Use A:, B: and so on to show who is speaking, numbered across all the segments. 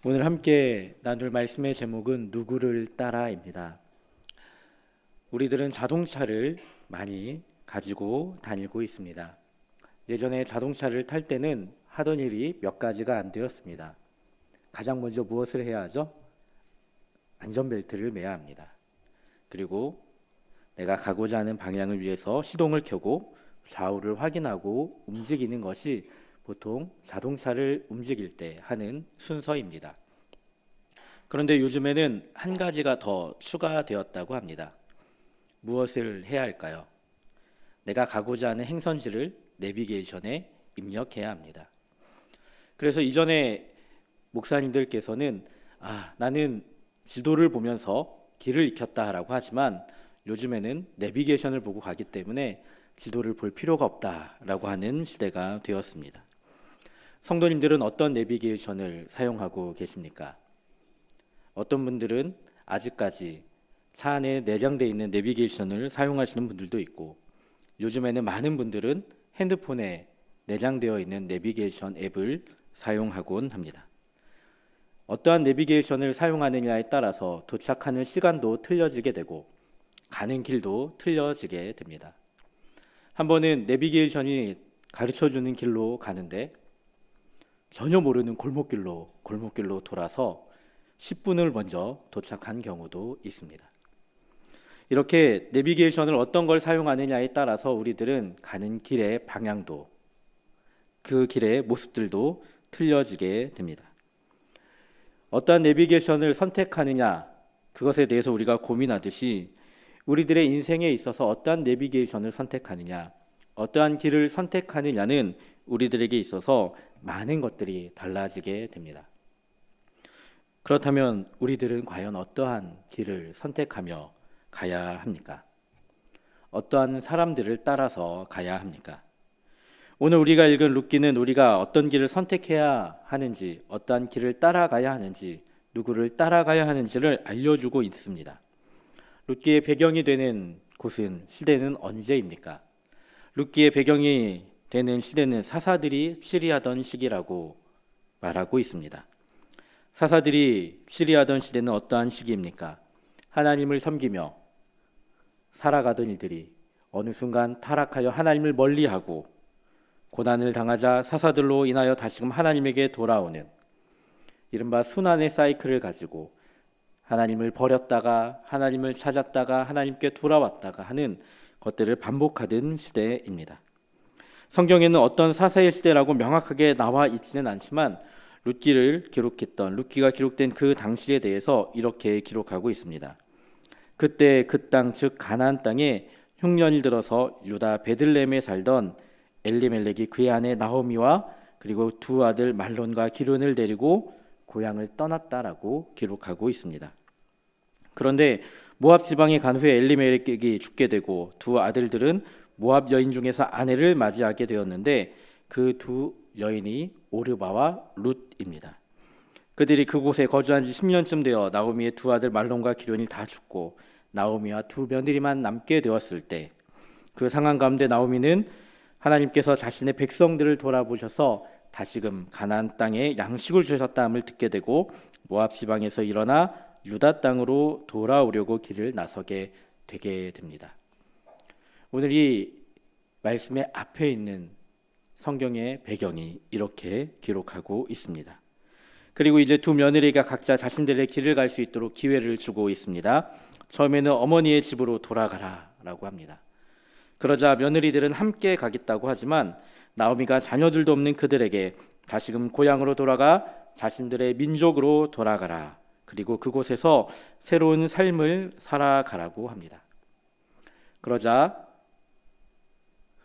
A: 오늘 함께 나눌 말씀의 제목은 누구를 따라입니다. 우리들은 자동차를 많이 가지고 다니고 있습니다. 예전에 자동차를 탈 때는 하던 일이 몇 가지가 안 되었습니다. 가장 먼저 무엇을 해야 하죠? 안전벨트를 매야 합니다. 그리고 내가 가고자 하는 방향을 위해서 시동을 켜고 좌우를 확인하고 움직이는 것이 보통 자동차를 움직일 때 하는 순서입니다. 그런데 요즘에는 한 가지가 더 추가되었다고 합니다. 무엇을 해야 할까요? 내가 가고자 하는 행선지를 내비게이션에 입력해야 합니다. 그래서 이전에 목사님들께서는 나는 지도를 보면서 길을 익혔다라고 하지만 요즘에는 내비게이션을 보고 가기 때문에 지도를 볼 필요가 없다라고 하는 시대가 되었습니다. 성도님들은 어떤 내비게이션을 사용하고 계십니까? 어떤 분들은 아직까지 차 안에 내장되어 있는 내비게이션을 사용하시는 분들도 있고, 요즘에는 많은 분들은 핸드폰에 내장되어 있는 내비게이션 앱을 사용하곤 합니다. 어떠한 내비게이션을 사용하느냐에 따라서 도착하는 시간도 틀려지게 되고 가는 길도 틀려지게 됩니다. 한 번은 내비게이션이 가르쳐주는 길로 가는데 전혀 모르는 골목길로 돌아서 10분을 먼저 도착한 경우도 있습니다. 이렇게 내비게이션을 어떤 걸 사용하느냐에 따라서 우리들은 가는 길의 방향도, 그 길의 모습들도 틀려지게 됩니다. 어떠한 내비게이션을 선택하느냐, 그것에 대해서 우리가 고민하듯이 우리들의 인생에 있어서 어떠한 내비게이션을 선택하느냐, 어떠한 길을 선택하느냐는 우리들에게 있어서 많은 것들이 달라지게 됩니다. 그렇다면 우리들은 과연 어떠한 길을 선택하며 가야 합니까? 어떠한 사람들을 따라서 가야 합니까? 오늘 우리가 읽은 룻기는 우리가 어떤 길을 선택해야 하는지, 어떠한 길을 따라가야 하는지, 누구를 따라가야 하는지를 알려주고 있습니다. 룻기의 배경이 되는 곳은, 시대는 언제입니까? 룻기의 배경이 되는 시대는 사사들이 치리하던 시기라고 말하고 있습니다. 사사들이 치리하던 시대는 어떠한 시기입니까? 하나님을 섬기며 살아가던 일들이 어느 순간 타락하여 하나님을 멀리하고 고난을 당하자 사사들로 인하여 다시금 하나님에게 돌아오는 이른바 순환의 사이클을 가지고 하나님을 버렸다가 하나님을 찾았다가 하나님께 돌아왔다가 하는 것들을 반복하던 시대입니다. 성경에는 어떤 사사의 시대라고 명확하게 나와 있지는 않지만 룻기가 기록된 그 당시에 대해서 이렇게 기록하고 있습니다. 그때 그 땅, 즉 가나안 땅에 흉년이 들어서 유다 베들레헴에 살던 엘리멜렉이 그의 아내 나오미와 그리고 두 아들 말론과 기륜을 데리고 고향을 떠났다라고 기록하고 있습니다. 그런데 모압 지방에 간 후에 엘리멜렉이 죽게 되고 두 아들들은 모압 여인 중에서 아내를 맞이하게 되었는데 그 두 여인이 오르바와 룻입니다. 그들이 그곳에 거주한 지 10년쯤 되어 나오미의 두 아들 말론과 기륜이 다 죽고 나오미와 두 며느리만 남게 되었을 때 그 상황 가운데 나오미는 하나님께서 자신의 백성들을 돌아보셔서 다시금 가나안 땅에 양식을 주셨다함을 듣게 되고 모압 지방에서 일어나 유다 땅으로 돌아오려고 길을 나서게 되게 됩니다. 오늘 이 말씀의 앞에 있는 성경의 배경이 이렇게 기록하고 있습니다. 그리고 이제 두 며느리가 각자 자신들의 길을 갈 수 있도록 기회를 주고 있습니다. 처음에는 어머니의 집으로 돌아가라라고 합니다. 그러자 며느리들은 함께 가겠다고 하지만 나오미가 자녀들도 없는 그들에게 다시금 고향으로 돌아가 자신들의 민족으로 돌아가라. 그리고 그곳에서 새로운 삶을 살아가라고 합니다. 그러자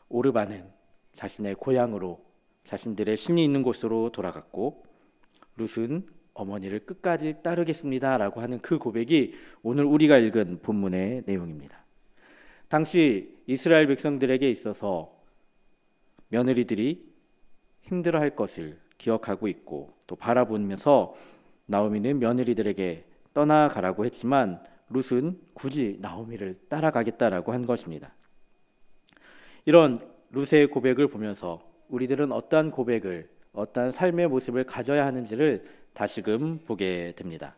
A: 오르바는 자신의 고향으로 자신들의 신이 있는 곳으로 돌아갔고 룻은 어머니를 끝까지 따르겠습니다 라고 하는 그 고백이 오늘 우리가 읽은 본문의 내용입니다. 당시 이스라엘 백성들에게 있어서 며느리들이 힘들어할 것을 기억하고 있고 또 바라보면서 나오미는 며느리들에게 떠나가라고 했지만 룻은 굳이 나오미를 따라가겠다라고 한 것입니다. 이런 룻의 고백을 보면서 우리들은 어떠한 고백을, 어떠한 삶의 모습을 가져야 하는지를 다시금 보게 됩니다.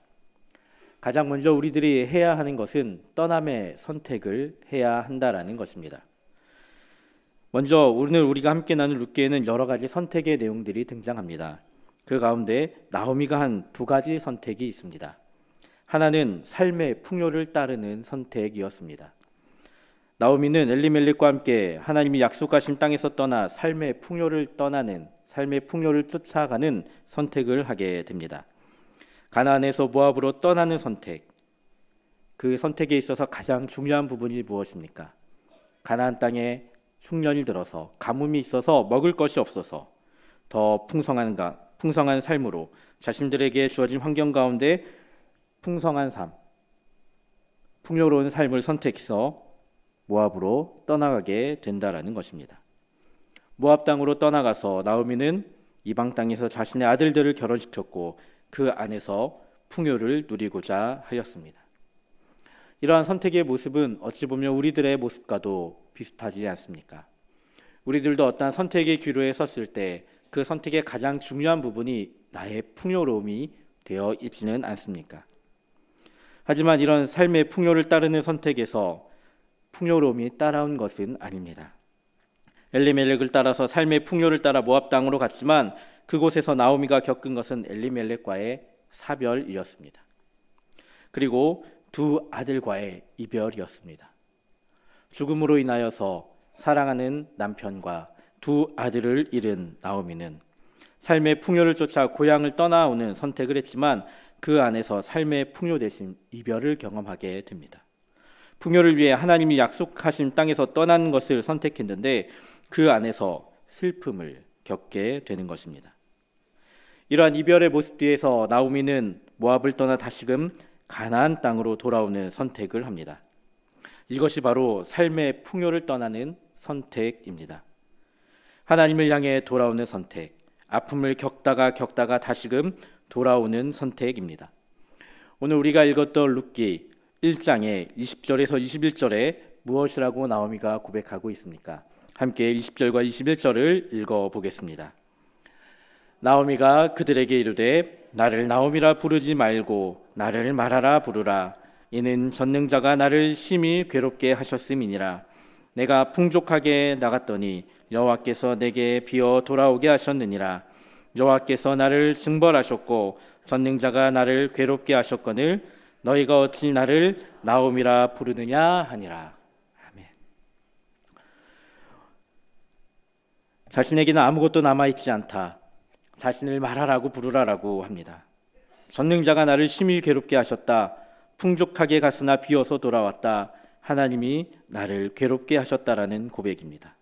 A: 가장 먼저 우리들이 해야 하는 것은 떠남의 선택을 해야 한다라는 것입니다. 먼저 오늘 우리가 함께 나눌 룻기에는 여러 가지 선택의 내용들이 등장합니다. 그 가운데 나오미가 한 두 가지 선택이 있습니다. 하나는 삶의 풍요를 따르는 선택이었습니다. 나오미는 엘리멜렉과 함께 하나님이 약속하신 땅에서 떠나 삶의 풍요를 쫓아가는 선택을 하게 됩니다. 가나안에서 모압으로 떠나는 선택, 그 선택에 있어서 가장 중요한 부분이 무엇입니까? 가나안 땅에 흉년이 들어서 가뭄이 있어서 먹을 것이 없어서 더 풍성한 삶으로 자신들에게 주어진 환경 가운데 풍성한 삶, 풍요로운 삶을 선택해서 모압으로 떠나가게 된다라는 것입니다. 모압 땅으로 떠나가서 나오미는 이방 땅에서 자신의 아들들을 결혼시켰고 그 안에서 풍요를 누리고자 하였습니다. 이러한 선택의 모습은 어찌 보면 우리들의 모습과도 비슷하지 않습니까? 우리들도 어떠한 선택의 기로에 섰을 때 그 선택의 가장 중요한 부분이 나의 풍요로움이 되어 있지는 않습니까? 하지만 이런 삶의 풍요를 따르는 선택에서 풍요로움이 따라온 것은 아닙니다. 엘리멜렉을 따라서 삶의 풍요를 따라 모압 땅으로 갔지만 그곳에서 나오미가 겪은 것은 엘리멜렉과의 사별이었습니다. 그리고 두 아들과의 이별이었습니다. 죽음으로 인하여서 사랑하는 남편과 두 아들을 잃은 나오미는 삶의 풍요를 쫓아 고향을 떠나오는 선택을 했지만 그 안에서 삶의 풍요 대신 이별을 경험하게 됩니다. 풍요를 위해 하나님이 약속하신 땅에서 떠나는 것을 선택했는데 그 안에서 슬픔을 겪게 되는 것입니다. 이러한 이별의 모습 뒤에서 나오미는 모압을 떠나 다시금 가나안 땅으로 돌아오는 선택을 합니다. 이것이 바로 삶의 풍요를 떠나는 선택입니다. 하나님을 향해 돌아오는 선택, 아픔을 겪다가 다시금 돌아오는 선택입니다. 오늘 우리가 읽었던 룻기 1장의 20절에서 21절에 무엇이라고 나오미가 고백하고 있습니까? 함께 20절과 21절을 읽어보겠습니다. 나오미가 그들에게 이르되 나를 나오미라 부르지 말고 나를 마라라 부르라. 이는 전능자가 나를 심히 괴롭게 하셨음이니라. 내가 풍족하게 나갔더니 여호와께서 내게 비어 돌아오게 하셨느니라. 여호와께서 나를 징벌하셨고 전능자가 나를 괴롭게 하셨거늘 너희가 어찌 나를 나오미라 부르느냐 하니라. 아멘. 자신에게는 아무것도 남아있지 않다. 자신을 말하라고 부르라라고 합니다. 전능자가 나를 심히 괴롭게 하셨다. 풍족하게 갔으나 비어서 돌아왔다. 하나님이 나를 괴롭게 하셨다라는 고백입니다.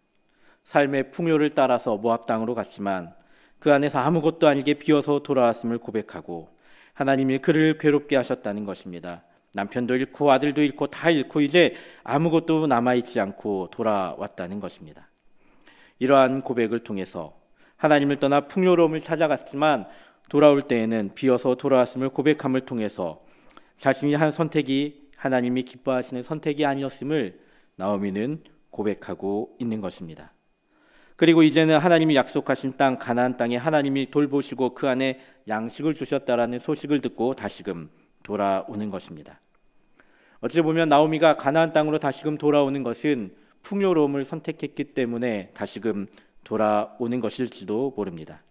A: 삶의 풍요를 따라서 모압 땅으로 갔지만 그 안에서 아무것도 아니게 비어서 돌아왔음을 고백하고 하나님이 그를 괴롭게 하셨다는 것입니다. 남편도 잃고 아들도 잃고 다 잃고 이제 아무것도 남아있지 않고 돌아왔다는 것입니다. 이러한 고백을 통해서 하나님을 떠나 풍요로움을 찾아갔지만 돌아올 때에는 비어서 돌아왔음을 고백함을 통해서 자신이 한 선택이 하나님이 기뻐하시는 선택이 아니었음을 나오미는 고백하고 있는 것입니다. 그리고 이제는 하나님이 약속하신 땅 가나안 땅에 하나님이 돌보시고 그 안에 양식을 주셨다라는 소식을 듣고 다시금 돌아오는 것입니다. 어찌 보면 나오미가 가나안 땅으로 다시금 돌아오는 것은 풍요로움을 선택했기 때문에 다시금 돌아오는 것일지도 모릅니다.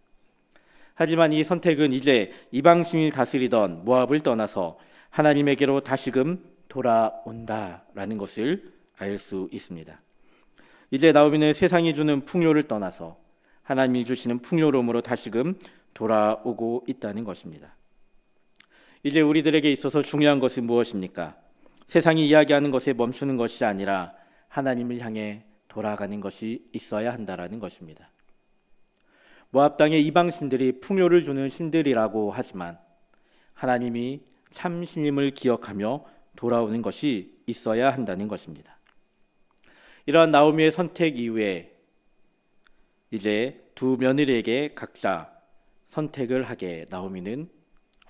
A: 하지만 이 선택은 이제 이방신을 다스리던 모압을 떠나서 하나님에게로 다시금 돌아온다라는 것을 알 수 있습니다. 이제 나오미는 세상이 주는 풍요를 떠나서 하나님이 주시는 풍요로움으로 다시금 돌아오고 있다는 것입니다. 이제 우리들에게 있어서 중요한 것은 무엇입니까? 세상이 이야기하는 것에 멈추는 것이 아니라 하나님을 향해 돌아가는 것이 있어야 한다라는 것입니다. 모압 땅의 이방 신들이 풍요를 주는 신들이라고 하지만 하나님이 참 신임을 기억하며 돌아오는 것이 있어야 한다는 것입니다. 이러한 나오미의 선택 이후에 이제 두 며느리에게 각자 선택을 하게 나오미는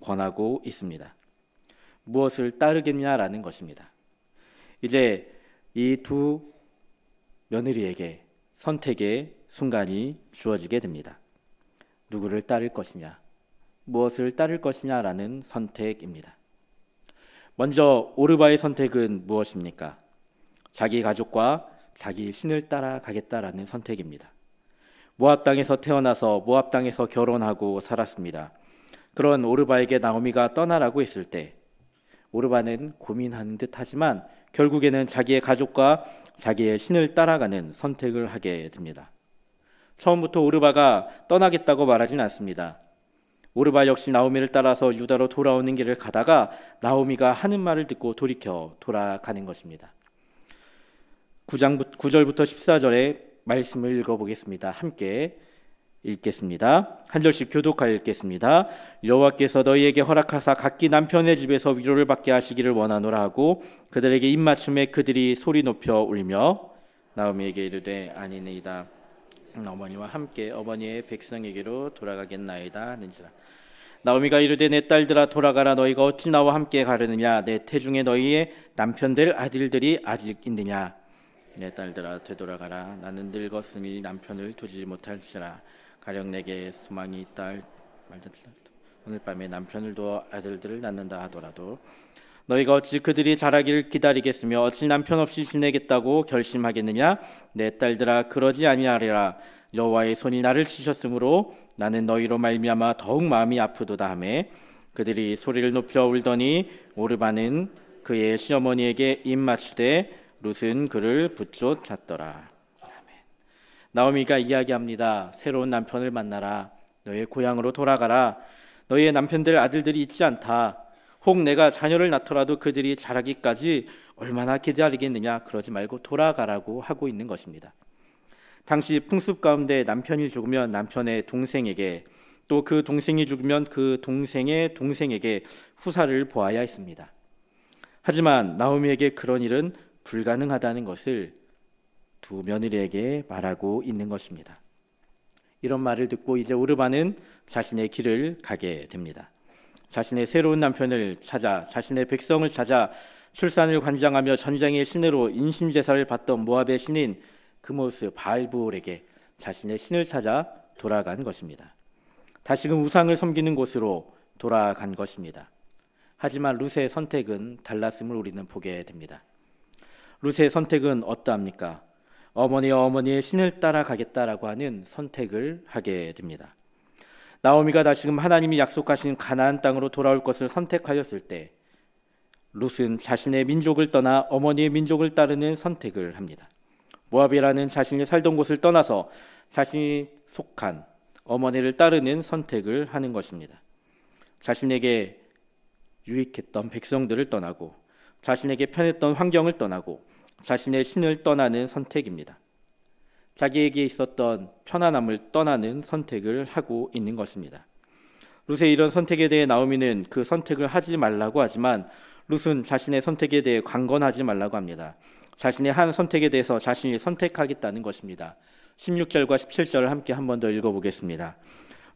A: 권하고 있습니다. 무엇을 따르겠냐라는 것입니다. 이제 이 두 며느리에게 선택의 순간이 주어지게 됩니다. 누구를 따를 것이냐, 무엇을 따를 것이냐라는 선택입니다. 먼저 오르바의 선택은 무엇입니까? 자기 가족과 자기 신을 따라가겠다라는 선택입니다. 모압 땅에서 태어나서 모압 땅에서 결혼하고 살았습니다. 그런 오르바에게 나오미가 떠나라고 했을 때 오르바는 고민하는 듯 하지만 결국에는 자기의 가족과 자기의 신을 따라가는 선택을 하게 됩니다. 처음부터 오르바가 떠나겠다고 말하진 않습니다. 오르바 역시 나오미를 따라서 유다로 돌아오는 길을 가다가 나오미가 하는 말을 듣고 돌이켜 돌아가는 것입니다. 9절부터 14절의 말씀을 읽어보겠습니다. 함께 읽겠습니다. 한 절씩 교독하여 읽겠습니다. 여호와께서 너희에게 허락하사 각기 남편의 집에서 위로를 받게 하시기를 원하노라 하고 그들에게 입맞춤에 그들이 소리 높여 울며 나오미에게 이르되 아니니이다. 어머니와 함께 어머니의 백성에게로 돌아가겠나이다 하는지라. 나오미가 이르되 내 딸들아 돌아가라. 너희가 어찌 나와 함께 가려느냐. 내 태중에 너희의 남편될 아들들이 아직 있느냐. 내 딸들아 되돌아가라. 나는 늙었으니 남편을 두지 못할지라. 가령 내게 소망이 있다 말든 오늘 밤에 남편을 두어 아들들을 낳는다 하더라도 너희가 어찌 그들이 자라기를 기다리겠으며 어찌 남편 없이 지내겠다고 결심하겠느냐. 내 딸들아 그러지 아니하리라. 여호와의 손이 나를 치셨으므로 나는 너희로 말미암아 더욱 마음이 아프도다 하매 그들이 소리를 높여 울더니 오르바는 그의 시어머니에게 입 맞추되 룻은 그를 붙쫓았더라. 아멘. 나오미가 이야기합니다. 새로운 남편을 만나라. 너의 고향으로 돌아가라. 너희의 남편들 아들들이 있지 않다. 혹 내가 자녀를 낳더라도 그들이 자라기까지 얼마나 기다리겠느냐. 그러지 말고 돌아가라고 하고 있는 것입니다. 당시 풍습 가운데 남편이 죽으면 남편의 동생에게 또 그 동생이 죽으면 그 동생의 동생에게 후사를 보아야 했습니다. 하지만 나오미에게 그런 일은 불가능하다는 것을 두 며느리에게 말하고 있는 것입니다. 이런 말을 듣고 이제 오르바는 자신의 길을 가게 됩니다. 자신의 새로운 남편을 찾아 자신의 백성을 찾아 출산을 관장하며 전쟁의 신으로 인신제사를 받던 모압의 신인 그 모습 바알브올에게 자신의 신을 찾아 돌아간 것입니다. 다시금 우상을 섬기는 곳으로 돌아간 것입니다. 하지만 룻의 선택은 달랐음을 우리는 보게 됩니다. 룻의 선택은 어떠합니까? 어머니와 어머니의 신을 따라가겠다라고 하는 선택을 하게 됩니다. 나오미가 다시금 하나님이 약속하신 가나안 땅으로 돌아올 것을 선택하였을 때 룻은 자신의 민족을 떠나 어머니의 민족을 따르는 선택을 합니다. 모압이라는 자신이 살던 곳을 떠나서 자신이 속한 어머니를 따르는 선택을 하는 것입니다. 자신에게 유익했던 백성들을 떠나고 자신에게 편했던 환경을 떠나고 자신의 신을 떠나는 선택입니다. 자기에게 있었던 편안함을 떠나는 선택을 하고 있는 것입니다. 룻의 이런 선택에 대해 나오미는 그 선택을 하지 말라고 하지만 룻은 자신의 선택에 대해 강권하지 말라고 합니다. 자신의 한 선택에 대해서 자신이 선택하겠다는 것입니다. 16절과 17절을 함께 한 번 더 읽어보겠습니다.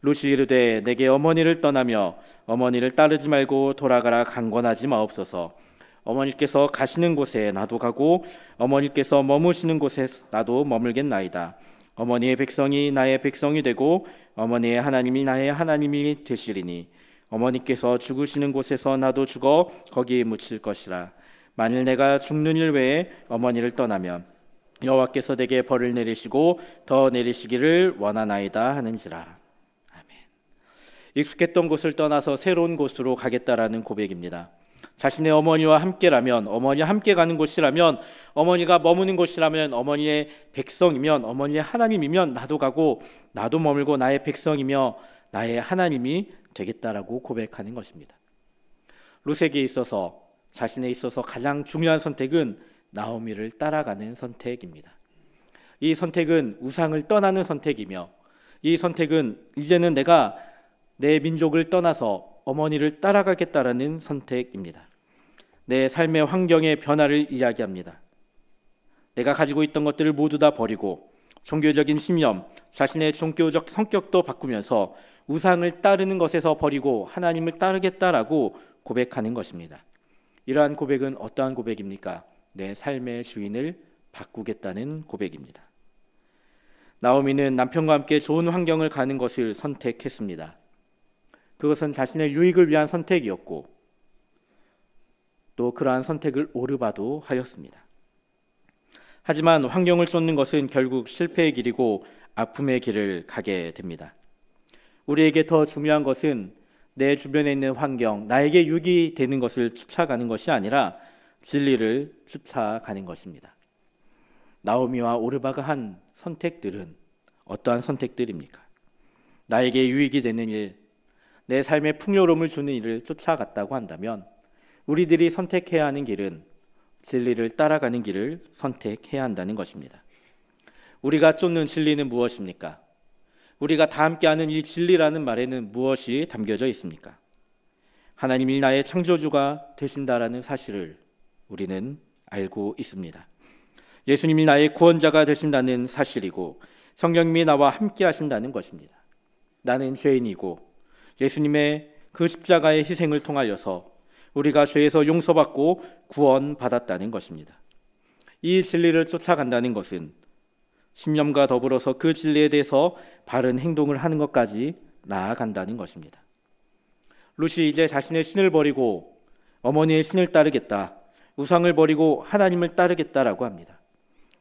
A: 룻이 이르되 내게 어머니를 떠나며 어머니를 따르지 말고 돌아가라 강권하지 마옵소서. 어머니께서 가시는 곳에 나도 가고 어머니께서 머무시는 곳에 나도 머물겠나이다. 어머니의 백성이 나의 백성이 되고 어머니의 하나님이 나의 하나님이 되시리니 어머니께서 죽으시는 곳에서 나도 죽어 거기에 묻힐 것이라. 만일 내가 죽는 일 외에 어머니를 떠나면 여호와께서 내게 벌을 내리시고 더 내리시기를 원하나이다 하는지라. 아멘. 익숙했던 곳을 떠나서 새로운 곳으로 가겠다라는 고백입니다. 자신의 어머니와 함께라면, 어머니와 함께 가는 곳이라면, 어머니가 머무는 곳이라면, 어머니의 백성이면, 어머니의 하나님이면 나도 가고 나도 머물고 나의 백성이며 나의 하나님이 되겠다라고 고백하는 것입니다. 룻에게 있어서 자신에 있어서 가장 중요한 선택은 나오미를 따라가는 선택입니다. 이 선택은 우상을 떠나는 선택이며 이 선택은 이제는 내가 내 민족을 떠나서 어머니를 따라가겠다라는 선택입니다. 내 삶의 환경의 변화를 이야기합니다. 내가 가지고 있던 것들을 모두 다 버리고 종교적인 신념, 자신의 종교적 성격도 바꾸면서 우상을 따르는 것에서 버리고 하나님을 따르겠다라고 고백하는 것입니다. 이러한 고백은 어떠한 고백입니까? 내 삶의 주인을 바꾸겠다는 고백입니다. 나오미는 남편과 함께 좋은 환경을 가는 것을 선택했습니다. 그것은 자신의 유익을 위한 선택이었고 또 그러한 선택을 오르바도 하였습니다. 하지만 환경을 쫓는 것은 결국 실패의 길이고 아픔의 길을 가게 됩니다. 우리에게 더 중요한 것은 내 주변에 있는 환경, 나에게 유익이 되는 것을 쫓아가는 것이 아니라 진리를 쫓아가는 것입니다. 나오미와 오르바가 한 선택들은 어떠한 선택들입니까? 나에게 유익이 되는 일, 내 삶에 풍요로움을 주는 일을 쫓아갔다고 한다면 우리들이 선택해야 하는 길은 진리를 따라가는 길을 선택해야 한다는 것입니다. 우리가 쫓는 진리는 무엇입니까? 우리가 다 함께하는 이 진리라는 말에는 무엇이 담겨져 있습니까? 하나님이 나의 창조주가 되신다라는 사실을 우리는 알고 있습니다. 예수님이 나의 구원자가 되신다는 사실이고 성령님이 나와 함께 하신다는 것입니다. 나는 죄인이고 예수님의 그 십자가의 희생을 통하여서 우리가 죄에서 용서받고 구원받았다는 것입니다. 이 진리를 쫓아간다는 것은 신념과 더불어서 그 진리에 대해서 바른 행동을 하는 것까지 나아간다는 것입니다. 룻이 이제 자신의 신을 버리고 어머니의 신을 따르겠다, 우상을 버리고 하나님을 따르겠다라고 합니다.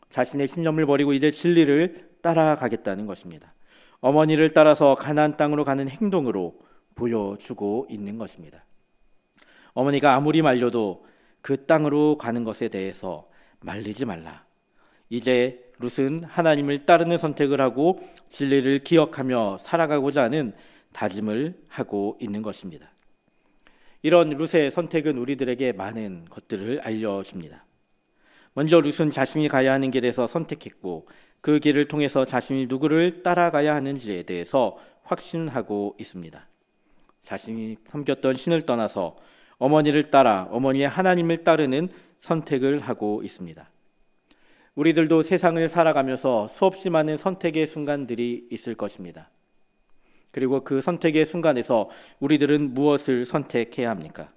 A: 자신의 신념을 버리고 이제 진리를 따라가겠다는 것입니다. 어머니를 따라서 가나안 땅으로 가는 행동으로 보여주고 있는 것입니다. 어머니가 아무리 말려도 그 땅으로 가는 것에 대해서 말리지 말라. 이제 룻은 하나님을 따르는 선택을 하고 진리를 기억하며 살아가고자 하는 다짐을 하고 있는 것입니다. 이런 룻의 선택은 우리들에게 많은 것들을 알려줍니다. 먼저 룻은 자신이 가야 하는 길에서 선택했고 그 길을 통해서 자신이 누구를 따라가야 하는지에 대해서 확신하고 있습니다. 자신이 섬겼던 신을 떠나서 어머니를 따라 어머니의 하나님을 따르는 선택을 하고 있습니다. 우리들도 세상을 살아가면서 수없이 많은 선택의 순간들이 있을 것입니다. 그리고 그 선택의 순간에서 우리들은 무엇을 선택해야 합니까?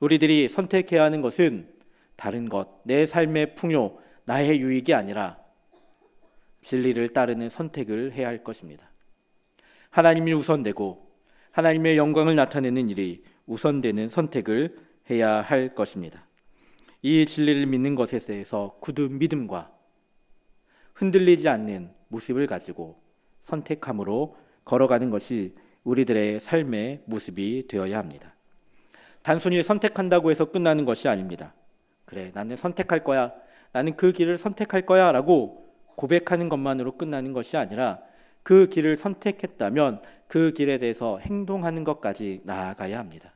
A: 우리들이 선택해야 하는 것은 다른 것, 내 삶의 풍요, 나의 유익이 아니라 진리를 따르는 선택을 해야 할 것입니다. 하나님이 우선되고 하나님의 영광을 나타내는 일이 우선되는 선택을 해야 할 것입니다. 이 진리를 믿는 것에 대해서 굳은 믿음과 흔들리지 않는 모습을 가지고 선택함으로 걸어가는 것이 우리들의 삶의 모습이 되어야 합니다. 단순히 선택한다고 해서 끝나는 것이 아닙니다. 그래, 나는 선택할 거야. 나는 그 길을 선택할 거야 라고 고백하는 것만으로 끝나는 것이 아니라 그 길을 선택했다면 그 길에 대해서 행동하는 것까지 나아가야 합니다.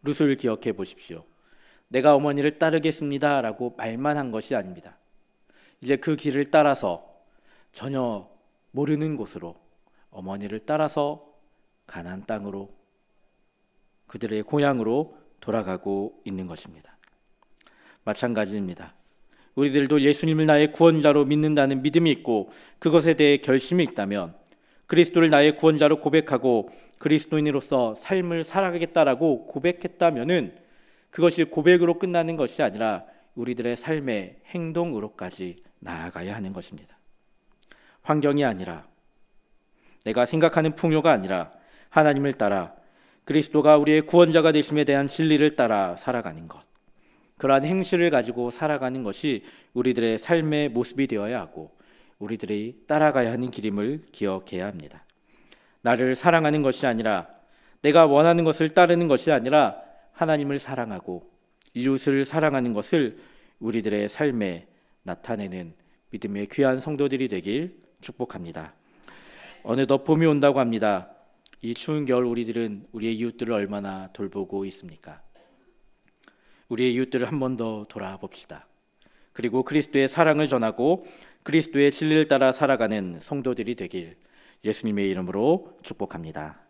A: 룻을 기억해 보십시오. 내가 어머니를 따르겠습니다 라고 말만 한 것이 아닙니다. 이제 그 길을 따라서 전혀 모르는 곳으로 어머니를 따라서 가나안 땅으로 그들의 고향으로 돌아가고 있는 것입니다. 마찬가지입니다. 우리들도 예수님을 나의 구원자로 믿는다는 믿음이 있고 그것에 대해 결심이 있다면 그리스도를 나의 구원자로 고백하고 그리스도인으로서 삶을 살아가겠다라고 고백했다면은 그것이 고백으로 끝나는 것이 아니라 우리들의 삶의 행동으로까지 나아가야 하는 것입니다. 환경이 아니라 내가 생각하는 풍요가 아니라 하나님을 따라 그리스도가 우리의 구원자가 되심에 대한 진리를 따라 살아가는 것, 그러한 행실을 가지고 살아가는 것이 우리들의 삶의 모습이 되어야 하고 우리들이 따라가야 하는 길임을 기억해야 합니다. 나를 사랑하는 것이 아니라 내가 원하는 것을 따르는 것이 아니라 하나님을 사랑하고 이웃을 사랑하는 것을 우리들의 삶에 나타내는 믿음의 귀한 성도들이 되길 축복합니다. 어느덧 봄이 온다고 합니다. 이 추운 겨울 우리들은 우리의 이웃들을 얼마나 돌보고 있습니까? 우리의 이웃들을 한 번 더 돌아봅시다. 그리고 그리스도의 사랑을 전하고 그리스도의 진리를 따라 살아가는 성도들이 되길 예수님의 이름으로 축복합니다.